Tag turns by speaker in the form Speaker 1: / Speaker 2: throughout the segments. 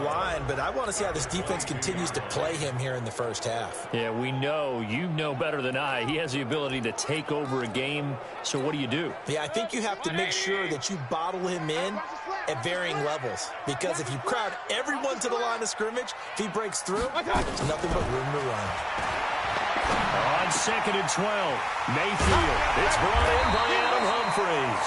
Speaker 1: line, but I want to see how this defense continues to play him here in the first half.
Speaker 2: Yeah, we know. You know better than I. He has the ability to take over a game, so what do?
Speaker 1: Yeah, I think you have to make sure that you bottle him in at varying levels, because if you crowd everyone to the line of scrimmage, if he breaks through, there's nothing but room to run.
Speaker 2: On 2nd and 12, Mayfield. It's brought in by Adam Humphries.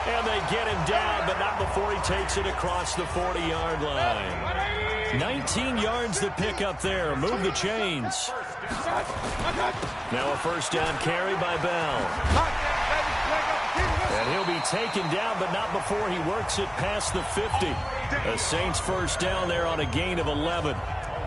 Speaker 2: And they get him down, but not before he takes it across the 40-yard line. 19 yards to pick up there. Move the chains. Now a first down carry by Bell. And he'll be taken down, but not before he works it past the 50. The Saints first down there on a gain of 11.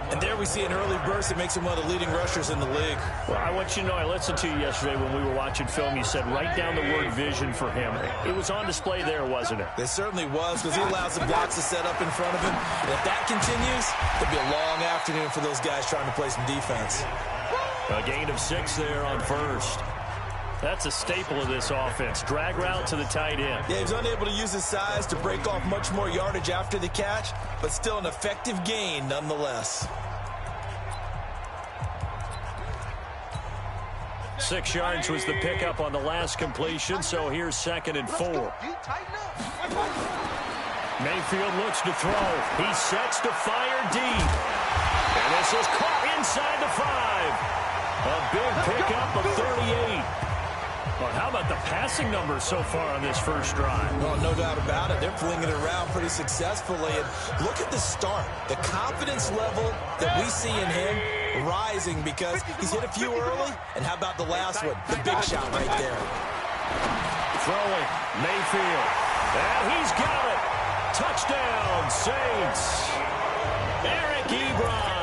Speaker 1: And there we see an early burst that makes him one of the leading rushers in the league.
Speaker 2: Well, I want you to know, I listened to you yesterday when we were watching film. You said write down the word vision for him. It was on display there, wasn't it?
Speaker 1: It certainly was, because he allows the blocks to set up in front of him. And if that continues, it'll be a long afternoon for those guys trying to play some defense.
Speaker 2: A gain of 6 there on first. That's a staple of this offense. Drag route to the tight end.
Speaker 1: Yeah, he was unable to use his size to break off much more yardage after the catch, but still an effective gain nonetheless.
Speaker 2: 6 yards was the pickup on the last completion, so here's 2nd and 4. Mayfield looks to throw. He sets to fire deep. And this is caught inside the 5. A big pickup of 38. Well, how about the passing numbers so far on this first drive?
Speaker 1: Well, no doubt about it. They're flinging it around pretty successfully. And look at the start. The confidence level that we see in him rising, because he's hit a few early. And how about the last one? The big shot right there.
Speaker 2: Throwing, Mayfield. And he's got it. Touchdown, Saints. Eric Ebron.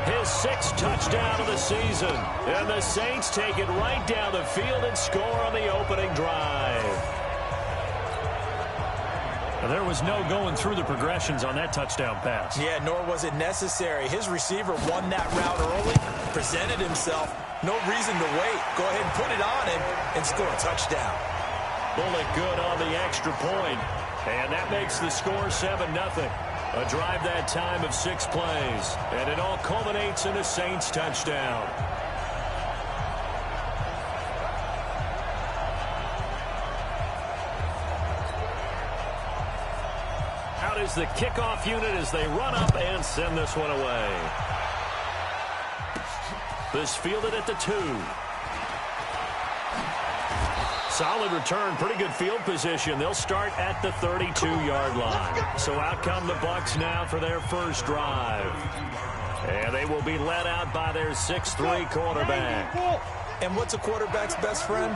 Speaker 2: His 6th touchdown of the season. And the Saints take it right down the field and score on the opening drive. Well, there was no going through the progressions on that touchdown pass.
Speaker 1: Yeah, nor was it necessary. His receiver won that route early, presented himself. No reason to wait. Go ahead and put it on him and score a touchdown.
Speaker 2: Bullet good on the extra point. And that makes the score 7-0. A drive that time of 6 plays. And it all culminates in a Saints touchdown. Out is the kickoff unit as they run up and send this one away. This fielded at the 2. Solid return, pretty good field position. They'll start at the 32-yard line. So out come the Bucs now for their first drive. And they will be led out by their 6'3" quarterback.
Speaker 1: And what's a quarterback's best friend?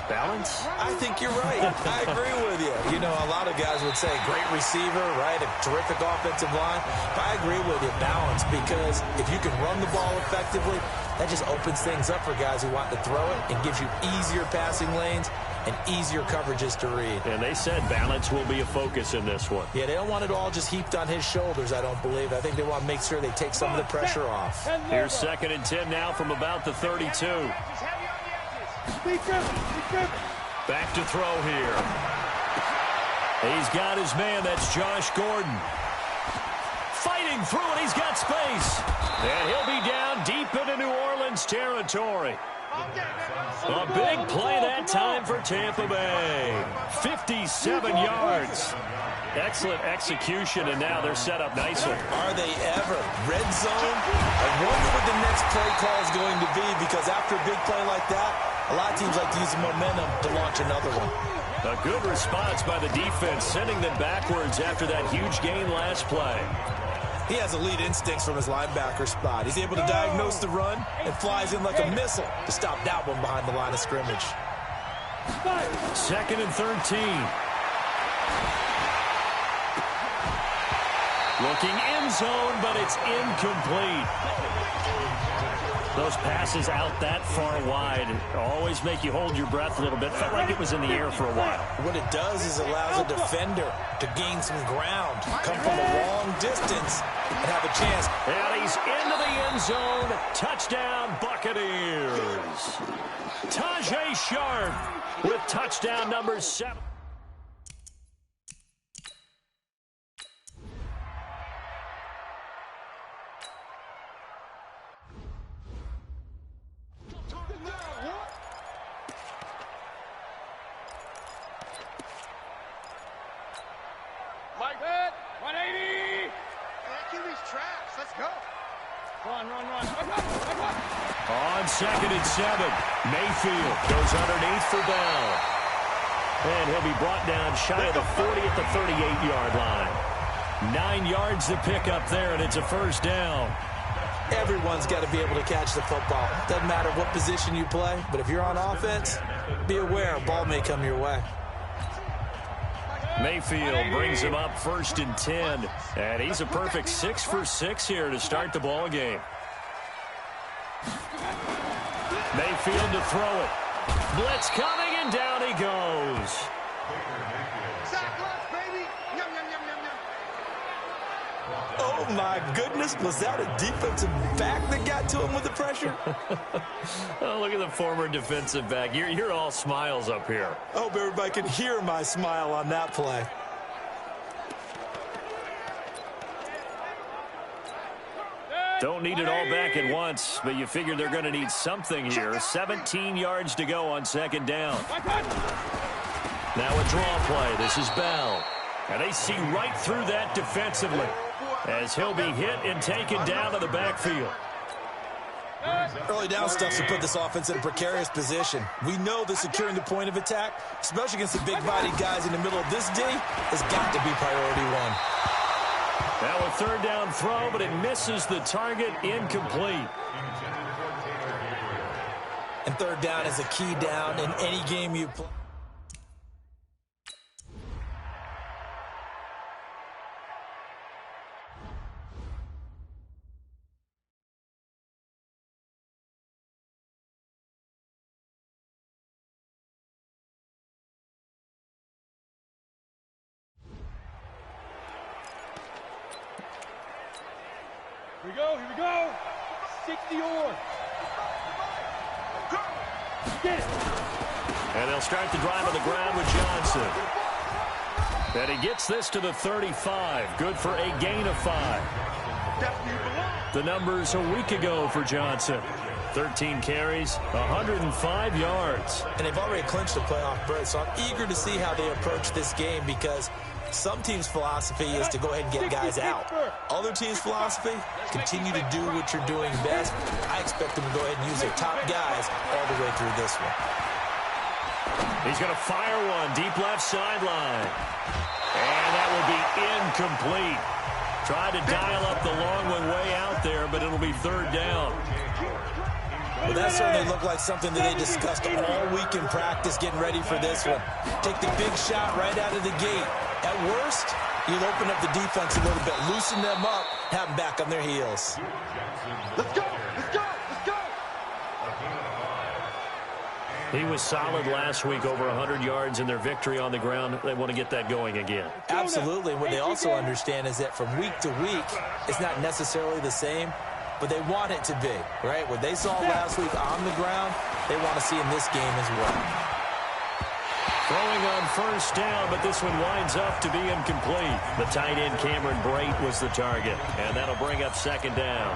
Speaker 2: Balance?
Speaker 1: I think you're right. I agree with you. You know, a lot of guys would say great receiver, right? A terrific offensive line. But I agree with you, balance, because if you can run the ball effectively, that just opens things up for guys who want to throw it and gives you easier passing lanes and easier coverages to read.
Speaker 2: And they said balance will be a focus in this one.
Speaker 1: Yeah, they don't want it all just heaped on his shoulders, I don't believe. I think they want to make sure they take some of the pressure off.
Speaker 2: Here's 2nd and 10 now from about the 32. Back to throw here. He's got his man. That's Josh Gordon. Fighting through it. He's got space. And he'll be down deep into New Orleans territory. A big play that time for Tampa Bay. 57 yards. Excellent execution, and now they're set up nicely.
Speaker 1: Are they ever? Red zone? I wonder what the next play call is going to be, because after a big play like that, a lot of teams like to use the momentum to launch another one.
Speaker 2: A good response by the defense, sending them backwards after that huge gain last play.
Speaker 1: He has elite instincts from his linebacker spot. He's able to diagnose the run and flies in like a missile to stop that one behind the line of scrimmage.
Speaker 2: 2nd and 13. Looking end zone, but it's incomplete. Those passes out that far wide always make you hold your breath a little bit. Felt like it was in the air for a while.
Speaker 1: What it does is allows a defender to gain some ground, come from a long distance, and have a chance.
Speaker 2: And he's into the end zone. Touchdown, Buccaneers. Tajay Sharp with touchdown number 7. On 2nd and 7, Mayfield goes underneath for Bell. And he'll be brought down shy of the 40 at the 38-yard line. 9 yards to pick up there, and it's a first down.
Speaker 1: Everyone's got to be able to catch the football. Doesn't matter what position you play, but if you're on offense, be aware a ball may come your way.
Speaker 2: Mayfield brings him up 1st and 10, and he's a perfect 6 for 6 here to start the ball game. Mayfield to throw it. Blitz coming, and down he goes.
Speaker 1: Oh, my goodness. Was that a defensive back that got to him with the pressure?
Speaker 2: Oh, look at the former defensive back. You're all smiles up here.
Speaker 1: I hope everybody can hear my smile on that play.
Speaker 2: Don't need it all back at once, but you figure they're going to need something here. 17 yards to go on 2nd down. Now a draw play. This is Bell. And they see right through that defensively as he'll be hit and taken down to the backfield.
Speaker 1: Early down stuff to put this offense in a precarious position. We know that securing the point of attack, especially against the big-bodied guys in the middle of this D, has got to be priority one.
Speaker 2: Now a 3rd down throw, but it misses the target, incomplete.
Speaker 1: And 3rd down is a key down in any game you play.
Speaker 3: Here we go. 60 or. Get it.
Speaker 2: And they'll start the drive on the ground with Johnson. And he gets this to the 35. Good for a gain of 5. The numbers a week ago for Johnson. 13 carries, 105 yards.
Speaker 1: And they've already clinched a playoff berth, so I'm eager to see how they approach this game because some teams' philosophy is to go ahead and get guys out. Other teams' philosophy, continue to do what you're doing best. I expect them to go ahead and use their top guys all the way through this one.
Speaker 2: He's going to fire one deep left sideline. And that will be incomplete. Tried to dial up the long one way out there, but it'll be 3rd down.
Speaker 1: Well, that certainly looked like something that they discussed all week in practice getting ready for this one. Take the big shot right out of the gate. At worst, you'll open up the defense a little bit, loosen them up, have them back on their heels.
Speaker 3: Let's go. Let's go. Let's go.
Speaker 2: He was solid last week, over 100 yards in their victory on the ground. They want to get that going again.
Speaker 1: Absolutely. What they also understand is that from week to week, it's not necessarily the same, but they want it to be, right? What they saw last week on the ground, they want to see in this game as well.
Speaker 2: Throwing on 1st down, but this one winds up to be incomplete. The tight end, Cameron Brate, was the target, and that'll bring up 2nd down.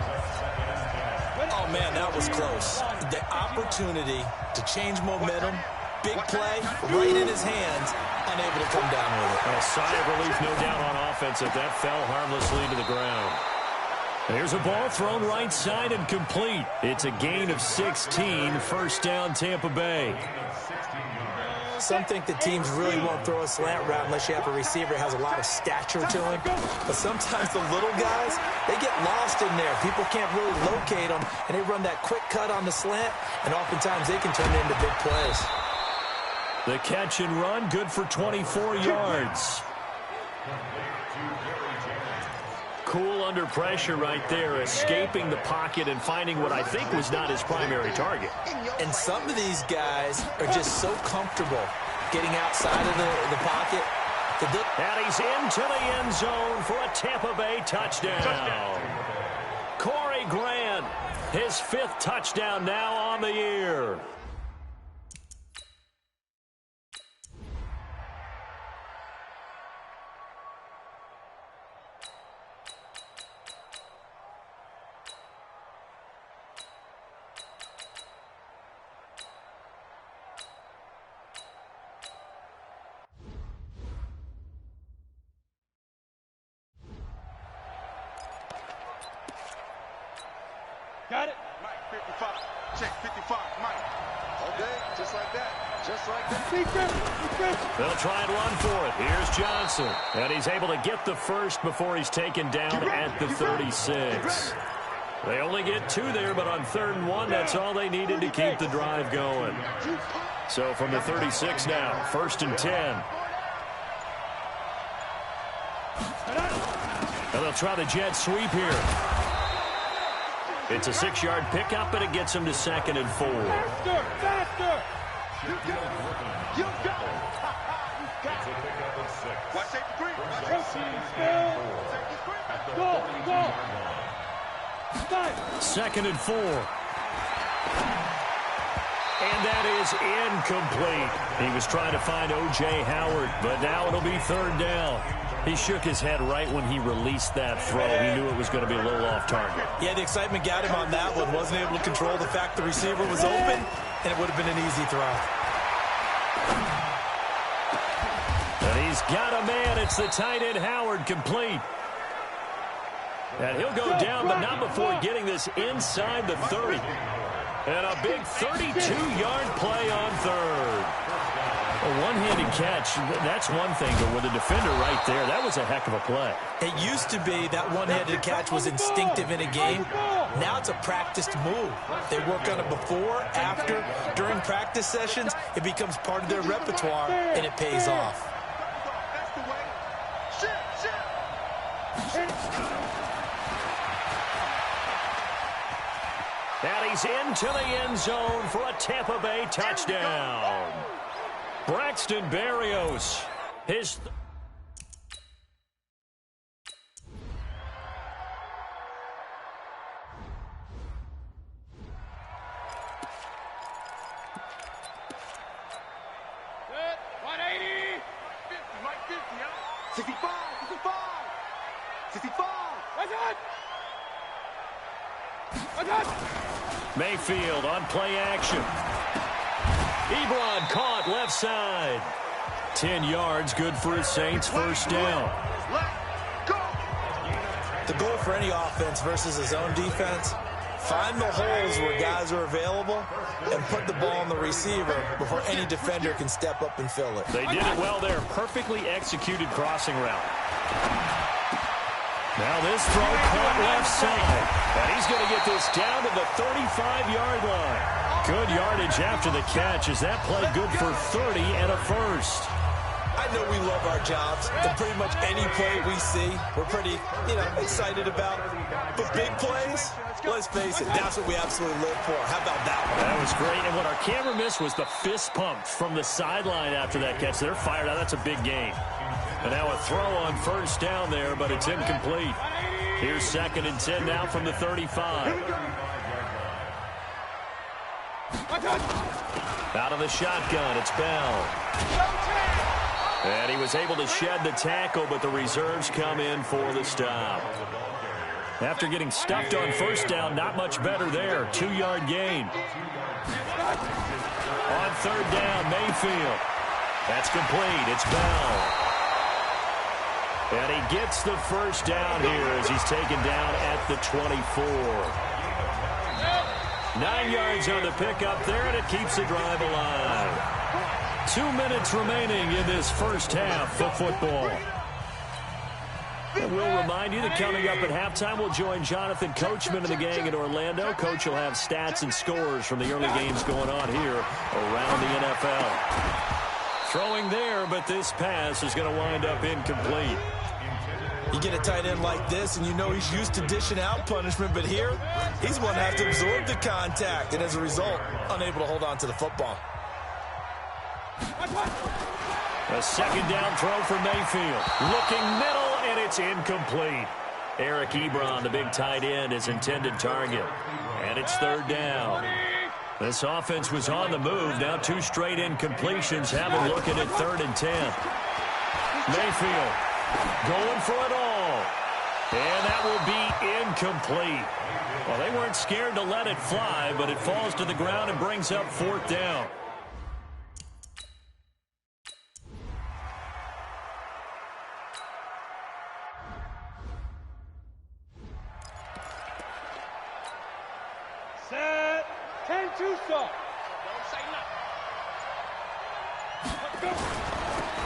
Speaker 1: Oh, man, that was close. The opportunity to change momentum, big play, right in his hands, unable to come down with it.
Speaker 2: A sigh of relief, no doubt, on offense if that fell harmlessly to the ground. Here's a ball thrown right side and complete. It's a gain of 16, 1st down Tampa Bay.
Speaker 1: Some think the teams really won't throw a slant route unless you have a receiver that has a lot of stature to him. But sometimes the little guys, they get lost in there. People can't really locate them, and they run that quick cut on the slant, and oftentimes they can turn it into big plays.
Speaker 2: The catch and run, good for 24 yards. Cool under pressure right there, escaping the pocket and finding what I think was not his primary target.
Speaker 1: And some of these guys are just so comfortable getting outside of the pocket.
Speaker 2: And he's into the end zone for a Tampa Bay touchdown. Corey Grant, his 5th touchdown now on the year.
Speaker 3: Got it.
Speaker 4: Mike, 55. Check, 55. Mike. Okay, just like that. Just like that.
Speaker 3: Defense.
Speaker 2: They'll try and run for it. Here's Johnson. And he's able to get the first before he's taken down at the 36. They only get 2 there, but on 3rd and 1, that's all they needed to keep the drive going. So from the 36 now, 1st and 10. And they'll try the jet sweep here. It's a 6-yard pickup, and it gets him to 2nd and 4.
Speaker 3: Faster.
Speaker 4: You got it. You got it. Watch safety green.
Speaker 3: Go.
Speaker 2: 2nd and 4. And that is incomplete. He was trying to find O.J. Howard, but now it'll be 3rd down. He shook his head right when he released that throw. He knew it was going to be a little off target.
Speaker 1: Yeah, the excitement got him on that one. Wasn't able to control the fact the receiver was open, and it would have been an easy throw.
Speaker 2: And he's got a man. It's the tight end Howard, complete. And he'll go down, but not before getting this inside the 30. And a big 32-yard play on 3rd. A one-handed catch, that's one thing, but with a defender right there, that was a heck of a play.
Speaker 1: It used to be that one-handed catch was instinctive in a game. Now it's a practiced move. They work on it before, after, during practice sessions. It becomes part of their repertoire, and it pays off.
Speaker 4: That's the way. Shit.
Speaker 2: And he's into the end zone for a Tampa Bay touchdown. Braxton Berrios, his...
Speaker 3: Good. 180.
Speaker 4: 50, Mike, 50, huh? 65, 65. 65.
Speaker 3: That's it.
Speaker 2: Mayfield on play action. Ebron caught left side. 10 yards, good for his Saints, 1st down.
Speaker 4: Let's go.
Speaker 1: The goal for any offense versus his own defense, find the holes where guys are available and put the ball on the receiver before any defender can step up and fill it.
Speaker 2: They did it well there. Perfectly executed crossing route. Now this throw caught left side. And he's going to get this down to the 35-yard line. Good yardage after the catch as that play good for 30 and a first.
Speaker 1: I know we love our jobs, and pretty much any play we see, we're pretty, excited about. But big plays, let's face it, that's what we absolutely live for. How about that one?
Speaker 2: That was great, and what our camera missed was the fist pump from the sideline after that catch. They're fired out. That's a big gain. And now a throw on 1st down there, but it's incomplete. Here's 2nd and 10 now from the 35. Out of the shotgun, it's Bell. And he was able to shed the tackle, but the reserves come in for the stop. After getting stuffed on 1st down, not much better there. 2-yard gain. On 3rd down, Mayfield. That's complete. It's Bell. And he gets the 1st down here as he's taken down at the 24. 9 yards on the pickup there, and it keeps the drive alive. 2 minutes remaining in this 1st half of football. And we'll remind you that coming up at halftime, we'll join Jonathan Coachman and the gang in Orlando. Coach will have stats and scores from the early games going on here around the NFL. Throwing there, but this pass is going to wind up incomplete.
Speaker 1: You get a tight end like this, and you know he's used to dishing out punishment, but here, he's going to have to absorb the contact, and as a result, unable to hold on to the football.
Speaker 2: A 2nd down throw for Mayfield. Looking middle, and it's incomplete. Eric Ebron, the big tight end, his intended target. And it's 3rd down. This offense was on the move. Now 2 straight incompletions. Have a look at it, 3rd and 10. Mayfield going for it all. And that will be incomplete. Well, they weren't scared to let it fly, but it falls to the ground and brings up 4th down.
Speaker 3: 10 too soft.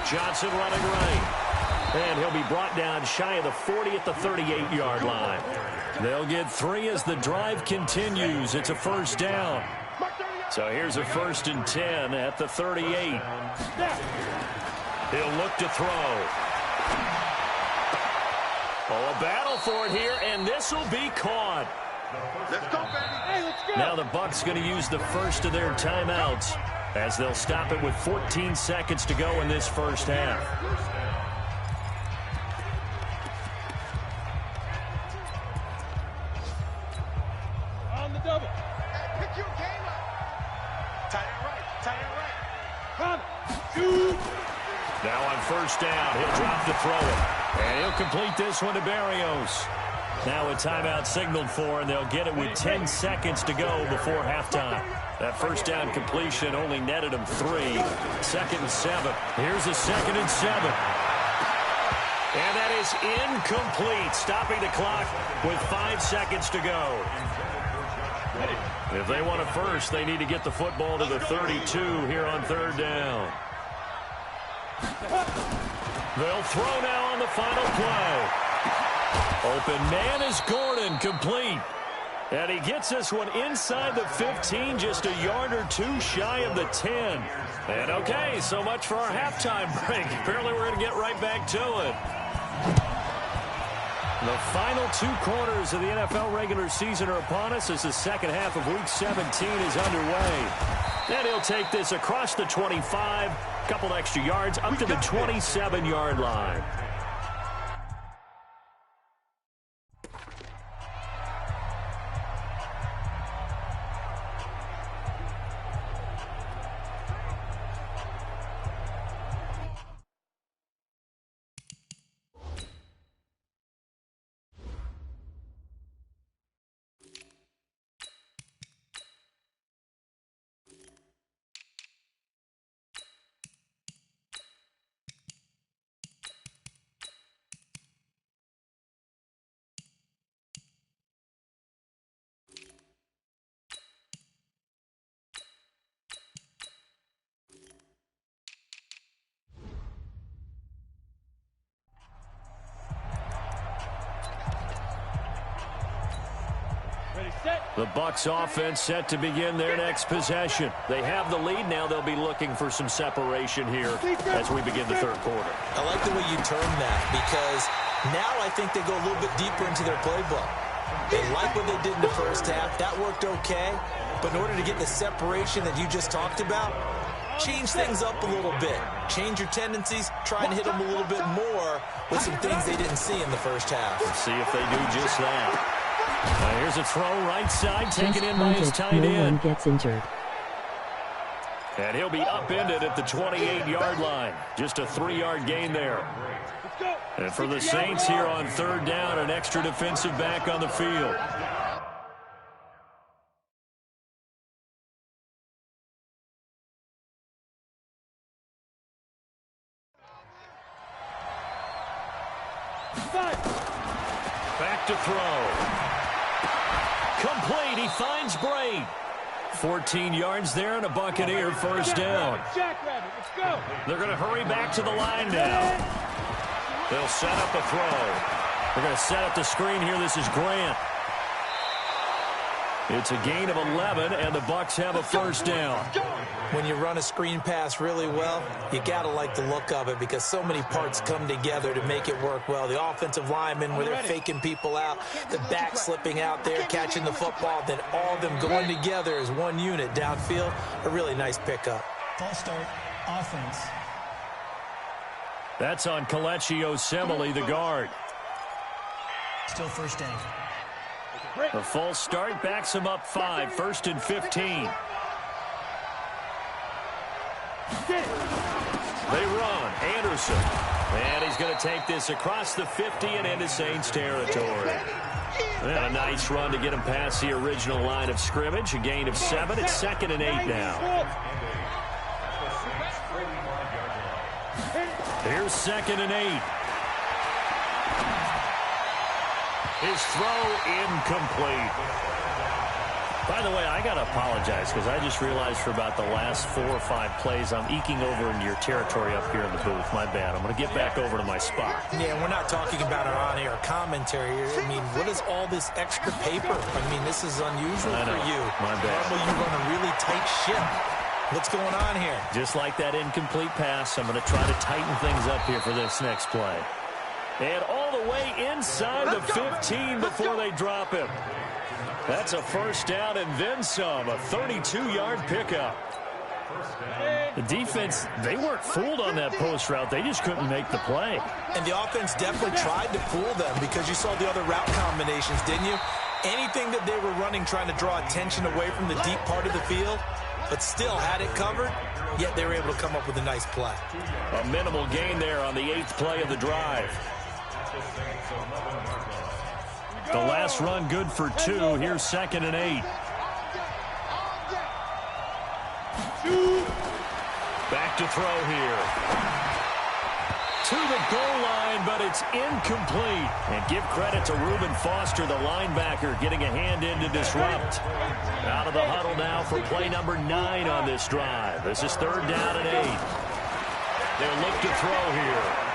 Speaker 2: Johnson running right. And he'll be brought down shy of the 40 at the 38-yard line. They'll get 3 as the drive continues. It's a first down. So here's a 1st and 10 at the 38. He'll look to throw. Oh, a battle for it here, and this will be caught.
Speaker 4: Let's go, baby.
Speaker 3: Hey, let's go.
Speaker 2: Now the Bucs going to use the first of their timeouts as they'll stop it with 14 seconds to go in this first half.
Speaker 3: On the double.
Speaker 4: Hey, pick your game up. Tight end right. Tight end right.
Speaker 3: Come. Shoot.
Speaker 2: Now on first down, he'll drop to throw it. And he'll complete this one to Barrios. Now a timeout signaled for, and they'll get it with 10 seconds to go before halftime. That first down completion only netted him 3. 2nd and 7. Here's a 2nd and 7. And that is incomplete, stopping the clock with 5 seconds to go. If they want a first, they need to get the football to the 32 here on 3rd down. They'll throw now on the final play. Open man is Gordon, complete. And he gets this one inside the 15, just a yard or 2 shy of the 10. And okay, so much for our halftime break. Apparently we're going to get right back to it. The final 2 quarters of the NFL regular season are upon us as the second half of Week 17 is underway. And he'll take this across the 25, couple extra yards, up to the 27-yard line. The Bucs offense set to begin their next possession. They have the lead. Now they'll be looking for some separation here as we begin the 3rd quarter.
Speaker 1: I like the way you term that, because now I think they go a little bit deeper into their playbook. They like what they did in the first half. That worked okay. But in order to get the separation that you just talked about, change things up a little bit. Change your tendencies. Try and hit them a little bit more with some things they didn't see in the first half.
Speaker 2: Let's see if they do just that. Here's a throw right side, taken in by his tight end.
Speaker 5: No one gets injured.
Speaker 2: And he'll be upended at the 28-yard line. Just a 3-yard gain there. And for the Saints here on 3rd down, an extra defensive back on the field. Back to throw. Complete. He finds Braid. 14 yards there and a Buccaneer first down. They're going to hurry back to the line now. They'll set up a throw. They're going to set up the screen here. This is Grant. It's a gain of 11, and the Bucs have a first down.
Speaker 1: When you run a screen pass really well, you got to like the look of it because so many parts come together to make it work well. The offensive linemen, where they're faking people out, the back slipping out there, catching the football, then all of them going together as one unit downfield. A really nice pickup.
Speaker 6: False start, offense.
Speaker 2: That's on Kelechi Osemele, the guard.
Speaker 6: Still first down.
Speaker 2: The false start backs him up 5, 1st and 15. They run. Anderson. And he's going to take this across the 50 and into Saints territory. And a nice run to get him past the original line of scrimmage. A gain of 7. It's 2nd and 8 now. Here's 2nd and 8. His throw incomplete. By the way, I got to apologize because I just realized for about the last 4 or 5 plays, I'm eking over into your territory up here in the booth. My bad. I'm going to get back over to my spot.
Speaker 1: Yeah, we're not talking about our on-air commentary. I mean, what is all this extra paper? I mean, this is unusual for you.
Speaker 2: My bad.
Speaker 1: Normally you run a really tight ship. What's going on here?
Speaker 2: Just like that incomplete pass, I'm going to try to tighten things up here for this next play. And all the way inside the 15 before they drop him. That's a first down and then some, a 32-yard pickup. The defense, they weren't fooled on that post route. They just couldn't make the play.
Speaker 1: And the offense definitely tried to fool them because you saw the other route combinations, didn't you? Anything that they were running trying to draw attention away from the deep part of the field, but still had it covered, yet they were able to come up with a nice play.
Speaker 2: A minimal gain there on the 8th play of the drive. The last run good for 2. Here's 2nd and 8. Back to throw here. To the goal line, but it's incomplete. And give credit to Reuben Foster, the linebacker, getting a hand in to disrupt. Out of the huddle now for play number 9 on this drive. This is 3rd down and 8. They'll look to throw here.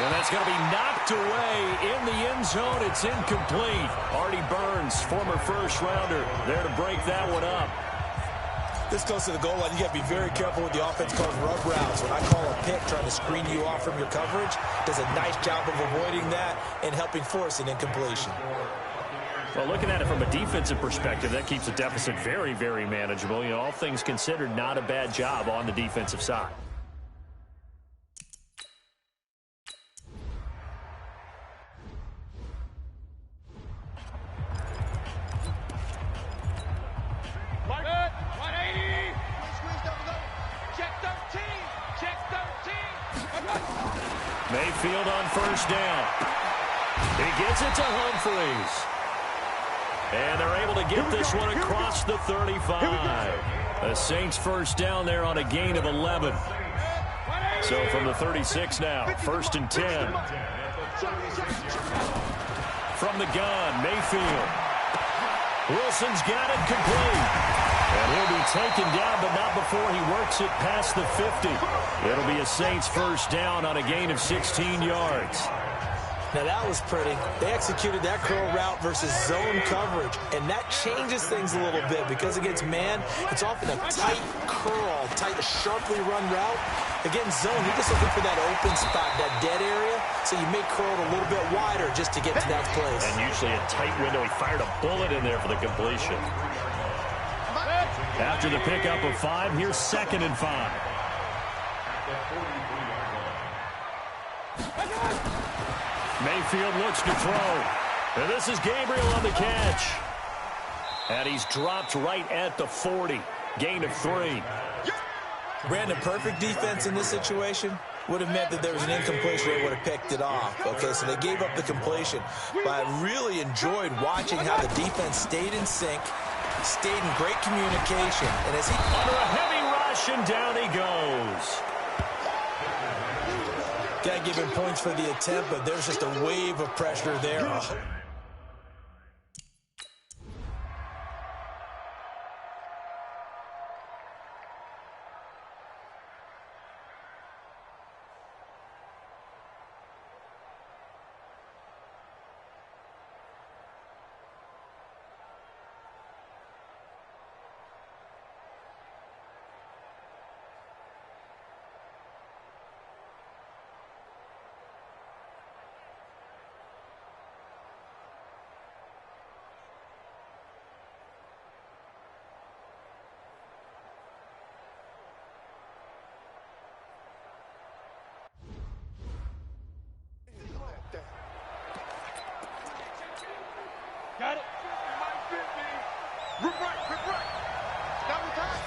Speaker 2: And that's going to be knocked away in the end zone. It's incomplete. Artie Burns, former first-rounder, there to break that one up.
Speaker 1: This goes to the goal line. You got to be very careful with the offense called rub routes. When I call a pick trying to screen you off from your coverage, does a nice job of avoiding that and helping force an incompletion.
Speaker 2: Well, looking at it from a defensive perspective, that keeps the deficit very, very manageable. You know, all things considered, not a bad job on the defensive side. Mayfield on first down. He gets it to Humphreys. And they're able to get this one across the 35. The Saints first down there on a gain of 11. So from the 36 now, 1st and 10. From the gun, Mayfield. Wilson's got it complete. And he'll be taken down, but not before he works it past the 50. It'll be a Saints first down on a gain of 16 yards.
Speaker 1: Now that was pretty. They executed that curl route versus zone coverage, and that changes things a little bit because against man, it's often a tight curl, tight, sharply run route. Against zone, you're just looking for that open spot, that dead area, so you may curl it a little bit wider just to get to that place.
Speaker 2: And usually a tight window. He fired a bullet in there for the completion. After the pickup of 5, here's 2nd and 5. Mayfield looks to throw. And this is Gabriel on the catch. And he's dropped right at the 40. Gain of 3.
Speaker 1: Brandon, perfect defense in this situation would have meant that there was an incompletion. They would have picked it off. Okay, so they gave up the completion. But I really enjoyed watching how the defense stayed in sync, stayed in great communication. And as he
Speaker 2: under a heavy rush, and down he goes.
Speaker 1: Got to give him points for the attempt, but there's just a wave of pressure there. Oh.
Speaker 3: Got it.
Speaker 4: Rip right. Double time.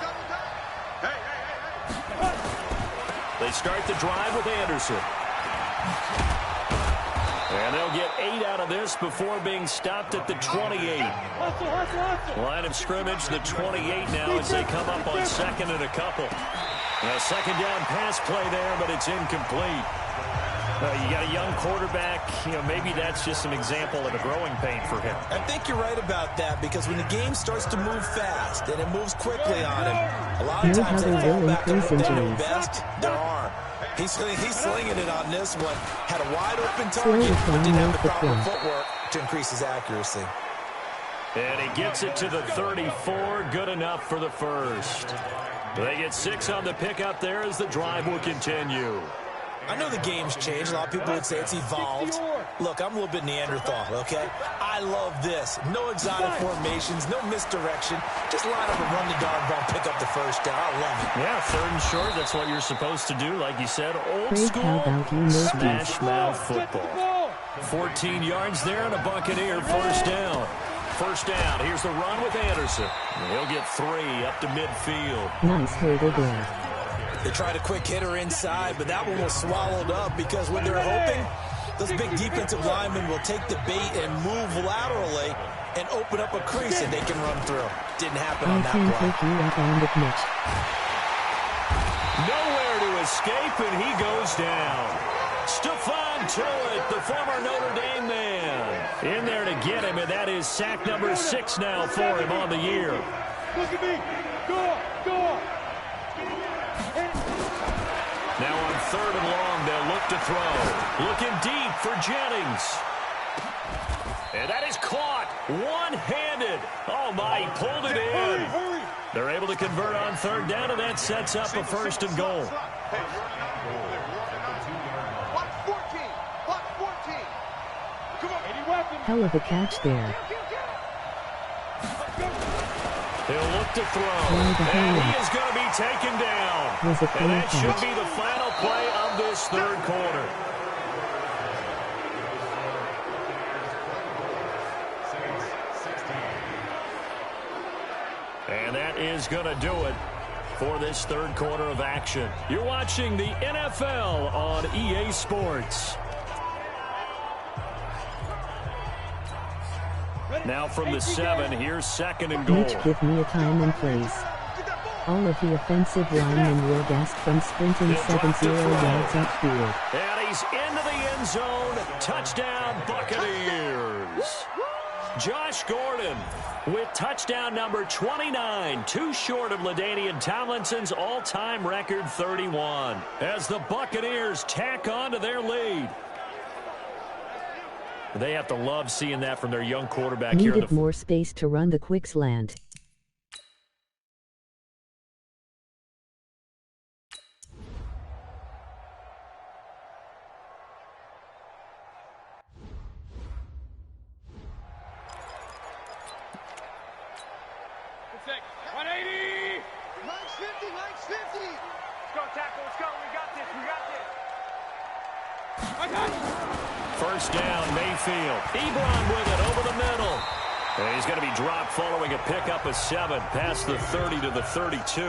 Speaker 4: Hey.
Speaker 2: They start the drive with Anderson. And they'll get 8 out of this before being stopped at the 28.
Speaker 3: Hustle.
Speaker 2: Line of scrimmage, the 28 now as they come up on 2nd and a couple. And a 2nd down pass play there, but it's incomplete. You got a young quarterback. Maybe that's just an example of a growing pain for him.
Speaker 1: I think you're right about that, because when the game starts to move fast and it moves quickly on him, a lot of times they fall back on what they know best, their arm. He's slinging it on this one. Had a wide open target, but didn't have the proper footwork to increase his accuracy.
Speaker 2: And he gets it to the 34. Good enough for the first. They get 6 on the pickup there as the drive will continue.
Speaker 1: I know the game's changed. A lot of people would say it's evolved. Look, I'm a little bit Neanderthal, okay? I love this. No exotic formations, no misdirection. Just line up and run the darn ball, pick up the first down. I love it.
Speaker 2: Yeah, 3rd and short. That's what you're supposed to do. Like you said, old school smash mouth football. 14 yards there and a Buccaneer first down. First down. Here's the run with Anderson. He'll get 3 up to midfield.
Speaker 5: Nice hurdle there.
Speaker 1: They tried a quick hitter inside, but that one was swallowed up because when they're hoping, those big defensive linemen will take the bait and move laterally and open up a crease and they can run through. Didn't happen on that play.
Speaker 5: I can take you up on it, Mitch.
Speaker 2: Nowhere to escape, and he goes down. Stephon Tuitt, the former Notre Dame man, in there to get him, and that is sack number 6 now for him on the year.
Speaker 3: Look at me. Go.
Speaker 2: Now on 3rd and long, they'll look to throw. Looking deep for Jennings. And that is caught one-handed. Oh, my, he pulled it in.
Speaker 3: Hurry.
Speaker 2: They're able to convert on 3rd down, and that sets up a 1st and goal.
Speaker 5: Hell of a catch there.
Speaker 2: He'll look to throw, and he is going to be taken down. And that should be the final play of this 3rd quarter. And that is going to do it for this 3rd quarter of action. You're watching the NFL on EA Sports. Now from the 7, here's 2nd and goal.
Speaker 5: Mitch, give me a time and place. All of the offensive linemen were gassed from sprinting 70 yards upfield.
Speaker 2: And he's into the end zone. Touchdown, Buccaneers. Josh Gordon with touchdown number 29, too short of LaDainian Tomlinson's all-time record 31, as the Buccaneers tack on to their lead. They have to love seeing that from their young quarterback here.
Speaker 5: Needed more space to run the quick slant.
Speaker 2: First down, Mayfield. Ebron with it over the middle. And he's going to be dropped following a pickup of 7 past the 30 to the 32.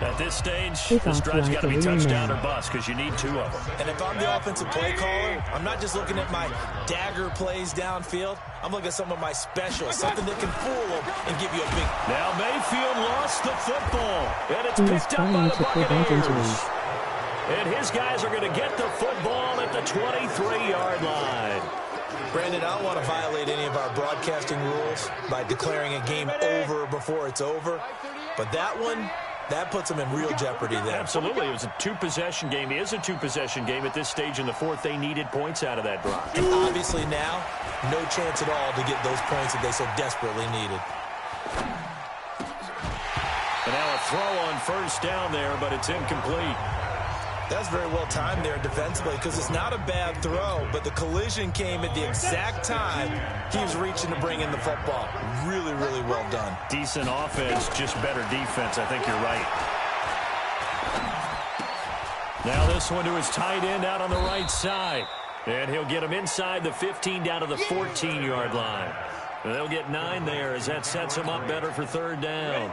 Speaker 2: At this stage, this drive's got to be touchdown or bust because you need 2 of them.
Speaker 1: And if I'm the offensive play caller, I'm not just looking at my dagger plays downfield. I'm looking at some of my specials, something that can fool them and give you a big...
Speaker 2: Now Mayfield lost the football, and it's picked up by the Buccaneers. And his guys are going to get the football at the 23-yard line.
Speaker 1: Brandon, I don't want to violate any of our broadcasting rules by declaring a game over before it's over. But that one, that puts them in real jeopardy there.
Speaker 2: Absolutely. It was a 2-possession game. It is a 2-possession game at this stage in the 4th. They needed points out of that drive.
Speaker 1: And obviously now, no chance at all to get those points that they so desperately needed.
Speaker 2: And now a throw on first down there, but it's incomplete.
Speaker 1: That's very well timed there defensively because it's not a bad throw, but the collision came at the exact time he was reaching to bring in the football. Really, really well done.
Speaker 2: Decent offense, just better defense. I think you're right. Now this one to his tight end out on the right side. And he'll get him inside the 15 down to the 14-yard line. And they'll get 9 there as that sets him up better for 3rd down.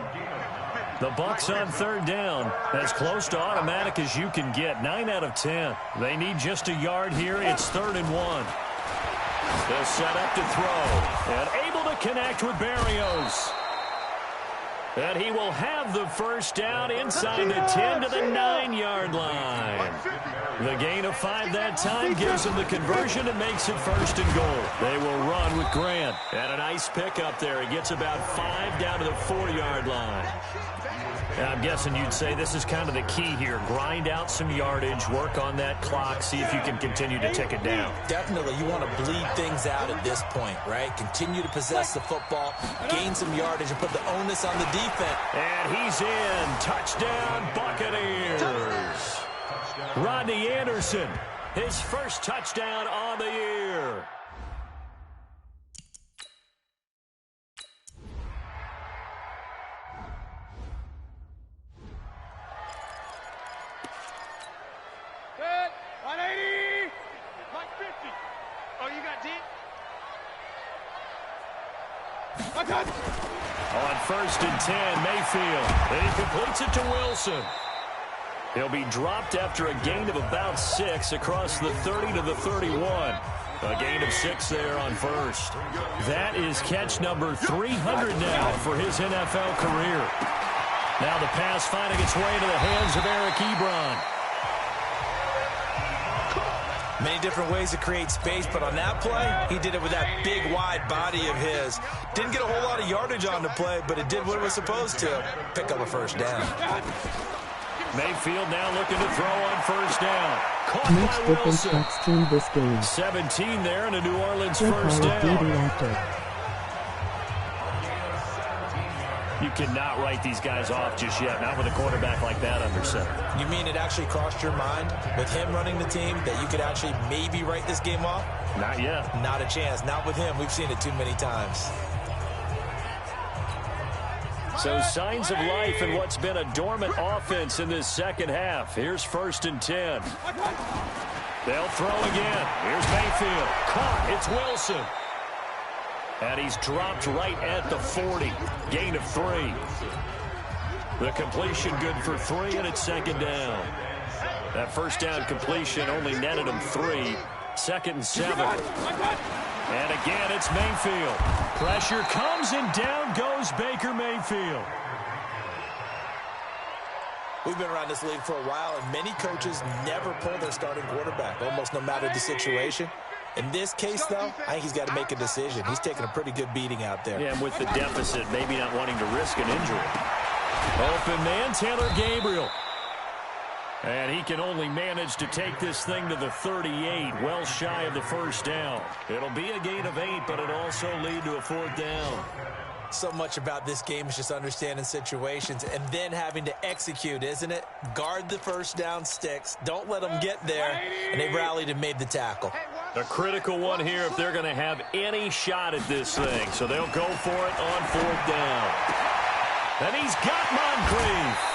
Speaker 2: The Bucs on 3rd down, as close to automatic as you can get. 9 out of 10. They need just a yard here. It's 3rd and 1. They'll set up to throw. And able to connect with Berrios. And he will have the first down inside the 10 to the 9-yard line. The gain of 5 that time gives him the conversion and makes it first and goal. They will run with Grant. And a nice pickup there. He gets about 5 down to the 4-yard line. And I'm guessing you'd say this is kind of the key here. Grind out some yardage, work on that clock, see if you can continue to tick it down.
Speaker 1: Definitely. You want to bleed things out at this point, right? Continue to possess the football, gain some yardage, and put the onus on the defense.
Speaker 2: And he's in. Touchdown, Buccaneers. Rodney Anderson, his first touchdown on the year.
Speaker 3: Set. 180. Like 50. Oh, you got deep?
Speaker 2: On first and 10, Mayfield. And he completes it to Wilson. He'll be dropped after a gain of about 6 across the 30 to the 31. A gain of 6 there on first. That is catch number 300 now for his NFL career. Now the pass finding its way to the hands of Eric Ebron.
Speaker 1: Many different ways to create space, but on that play, he did it with that big, wide body of his. Didn't get a whole lot of yardage on the play, but it did what it was supposed to. Pick up a first down.
Speaker 2: Mayfield now looking to throw on first down. Caught
Speaker 5: Much
Speaker 2: by
Speaker 5: different
Speaker 2: Wilson.
Speaker 5: Bucs team this game.
Speaker 2: 17 there and a New Orleans
Speaker 5: Good
Speaker 2: first
Speaker 5: Call of
Speaker 2: down.
Speaker 5: Duty after.
Speaker 2: You cannot write these guys off just yet, not with a quarterback like that under center.
Speaker 1: You mean it actually crossed your mind with him running the team that you could actually maybe write this game off?
Speaker 2: Not yet.
Speaker 1: Not a chance. Not with him. We've seen it too many times.
Speaker 2: So signs of life in what's been a dormant offense in this second half. Here's first and 10. They'll throw again. Here's Mayfield. Caught. It's Wilson. And he's dropped right at the 40. Gain of 3. The completion good for 3, and it's second down. That first down completion only netted him 3. Second and 7. And again, it's Mayfield. Pressure comes, and down goes Baker Mayfield.
Speaker 1: We've been around this league for a while, and many coaches never pull their starting quarterback, almost no matter the situation. In this case, though, I think he's got to make a decision. He's taking a pretty good beating out there.
Speaker 2: Yeah, and with the deficit, maybe not wanting to risk an injury. Open man, Taylor Gabriel. And he can only manage to take this thing to the 38, well shy of the first down. It'll be a gain of 8, but it'll also lead to a 4th down.
Speaker 1: So much about this game is just understanding situations and then having to execute, isn't it? Guard the first down sticks. Don't let them get there. And they rallied and made the tackle.
Speaker 2: A critical one here if they're going to have any shot at this thing. So they'll go for it on 4th down. And he's got Moncrief.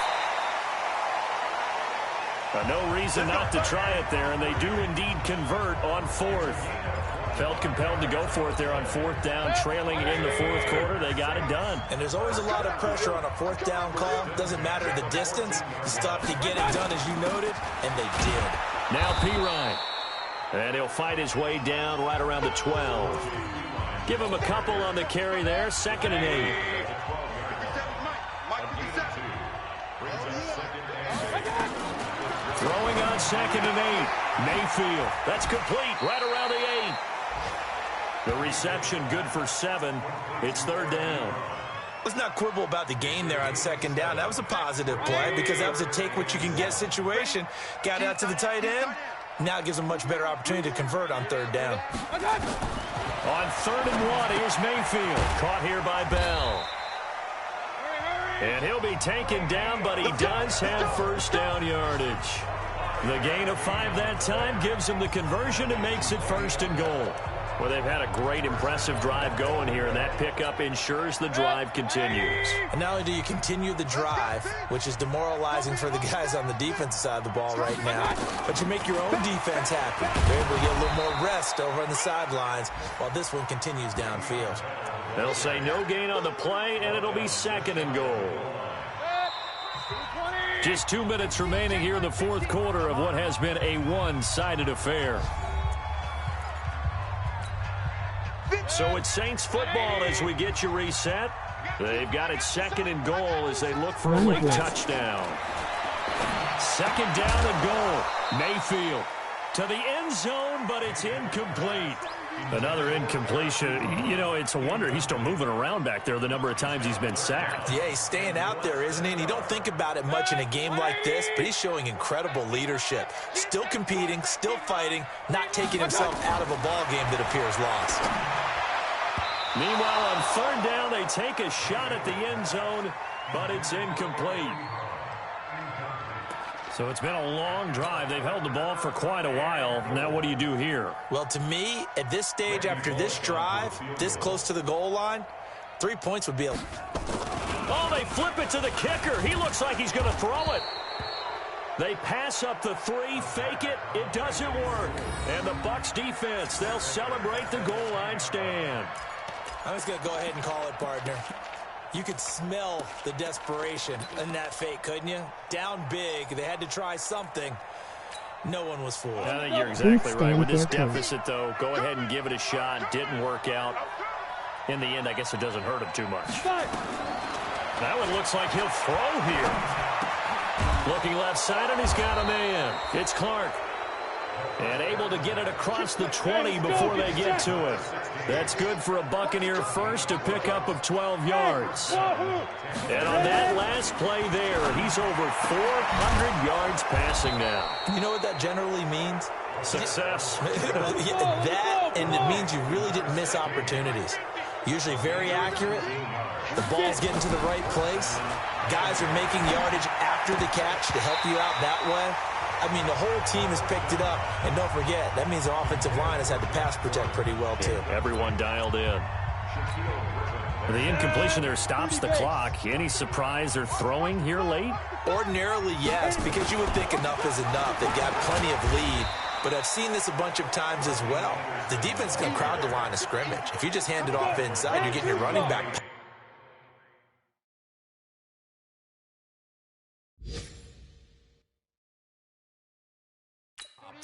Speaker 2: No reason not to try it there, and they do indeed convert on 4th. Felt compelled to go for it there on 4th down, trailing in the 4th quarter. They got it done.
Speaker 1: And there's always a lot of pressure on a 4th down call. Doesn't matter the distance. You still have to get it done, as you noted, and they did.
Speaker 2: Now Pirine. And he'll fight his way down right around the 12. Give him a couple on the carry there. 2nd and 8. Throwing on 2nd and 8. Mayfield. That's complete right around the 8. The reception good for 7. It's 3rd down.
Speaker 1: Let's not quibble about the gain there on 2nd down. That was a positive play because that was a take-what-you-can-get situation. Got out to the tight end. Now it gives them a much better opportunity to convert on 3rd down.
Speaker 2: On 3rd and 1, here's Mayfield. Caught here by Bell. And he'll be taken down, but he does have first down yardage. The gain of 5 that time gives him the conversion and makes it 1st and goal. Well, they've had a great, impressive drive going here, and that pickup ensures the drive continues.
Speaker 1: And not only do you continue the drive, which is demoralizing for the guys on the defensive side of the ball right now, but you make your own defense happy. They're able to get a little more rest over on the sidelines while this one continues downfield.
Speaker 2: They'll say no gain on the play, and it'll be 2nd and goal. Just 2 minutes remaining here in the 4th quarter of what has been a one-sided affair. So it's Saints football as we get you reset. They've got it 2nd and goal as they look for a late touchdown. 2nd down and goal. Mayfield to the end zone, but it's incomplete. Another incompletion. You know, it's a wonder he's still moving around back there the number of times he's been sacked.
Speaker 1: Yeah, he's staying out there, isn't he? And you don't think about it much in a game like this, but he's showing incredible leadership. Still competing, still fighting, not taking himself out of a ball game that appears lost.
Speaker 2: Meanwhile, on 3rd down, they take a shot at the end zone, but it's incomplete. So it's been a long drive. They've held the ball for quite a while. Now what do you do here?
Speaker 1: Well, to me, at this stage, after this drive, this close to the goal line, 3 points would be a...
Speaker 2: Oh, they flip it to the kicker. He looks like he's going to throw it. They pass up the 3, fake it. It doesn't work. And the Bucs defense, they'll celebrate the goal line stand.
Speaker 1: I'm just going to go ahead and call it, partner. You could smell the desperation in that fake, couldn't you? Down big. They had to try something. No one was fooled.
Speaker 2: I think you're exactly right. With this deficit, though, go ahead and give it a shot. Didn't work out. In the end, I guess it doesn't hurt him too much. That one looks like he'll throw here. Looking left side, and he's got a man. It's Clark. And able to get it across the 20 before they get to it. That's good for a Buccaneer first, a pickup of 12 yards. And on that last play there, he's over 400 yards passing now.
Speaker 1: You know what that generally means?
Speaker 2: Success.
Speaker 1: That, and it means you really didn't miss opportunities. Usually very accurate. The ball's getting to the right place. Guys are making yardage after the catch to help you out that way. I mean, the whole team has picked it up. And don't forget, that means the offensive line has had to pass protect pretty well, too.
Speaker 2: Yeah, everyone dialed in. The incompletion there stops the clock. Any surprise they're throwing here late?
Speaker 1: Ordinarily, yes, because you would think enough is enough. They've got plenty of lead. But I've seen this a bunch of times as well. The defense can crowd the line of scrimmage. If you just hand it off inside, you're getting your running back.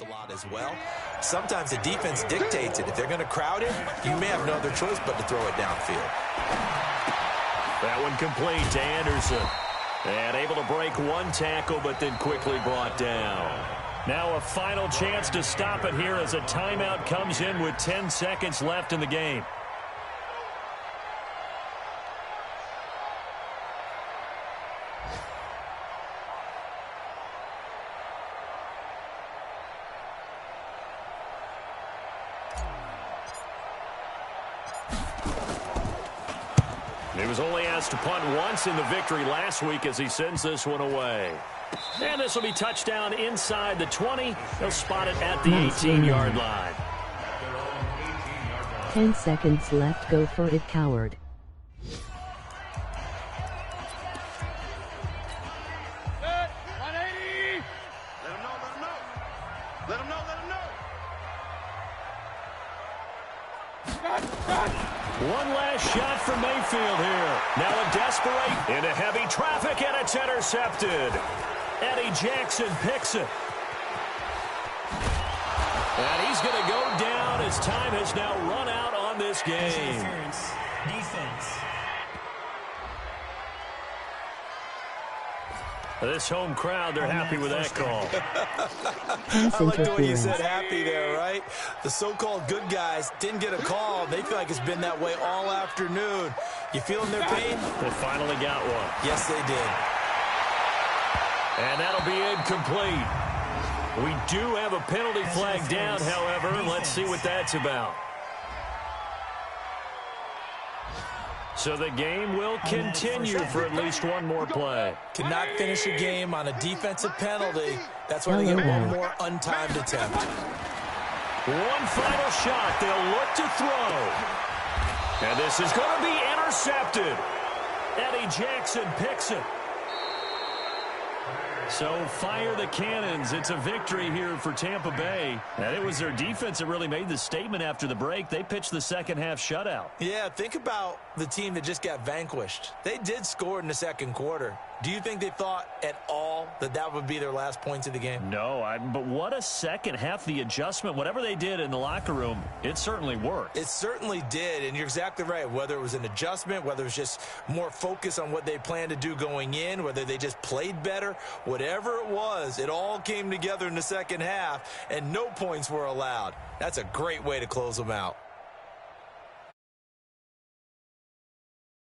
Speaker 1: A lot as well. Sometimes the defense dictates it. If they're going to crowd it, you may have no other choice but to throw it downfield.
Speaker 2: That one complete to Anderson. And able to break one tackle, but then quickly brought down. Now a final chance to stop it here as a timeout comes in with 10 seconds left in the game. He was only asked to punt once in the victory last week as he sends this one away. And this will be touchdown inside the 20. They'll spot it at the 18-yard line.
Speaker 5: 10 seconds left. Go for it, coward.
Speaker 3: Set, 180.
Speaker 4: Let him know, let him know. Let him know, let him know.
Speaker 2: One last shot for Mayfield here. Now a desperate into heavy traffic, and it's intercepted. Eddie Jackson picks it. And he's going to go down as time has now run out on this game.
Speaker 6: Defense.
Speaker 2: This home crowd, they're happy with that call.
Speaker 1: I like the way you said happy there, right? The so-called good guys didn't get a call. They feel like it's been that way all afternoon. You feeling their pain?
Speaker 2: They finally got one.
Speaker 1: Yes, they did.
Speaker 2: And that'll be incomplete. We do have a penalty flag down, however. Let's see what that's about. So the game will continue for at least one more play.
Speaker 1: Cannot finish a game on a defensive penalty. That's why they get one more untimed attempt.
Speaker 2: One final shot. They'll look to throw. And this is going to be intercepted. Eddie Jackson picks it. So fire the cannons. It's a victory here for Tampa Bay. And it was their defense that really made the statement after the break. They pitched the second half shutout.
Speaker 1: Yeah, think about the team that just got vanquished. They did score in the second quarter, Do you think they thought at all that that would be their last points of the game?
Speaker 2: No, but what a second half. The adjustment, whatever they did in the locker room, it certainly worked.
Speaker 1: It certainly did, and you're exactly right. Whether it was an adjustment, whether it was just more focus on what they planned to do going in, whether they just played better, whatever it was, it all came together in the second half, and no points were allowed. That's a great way to close them out.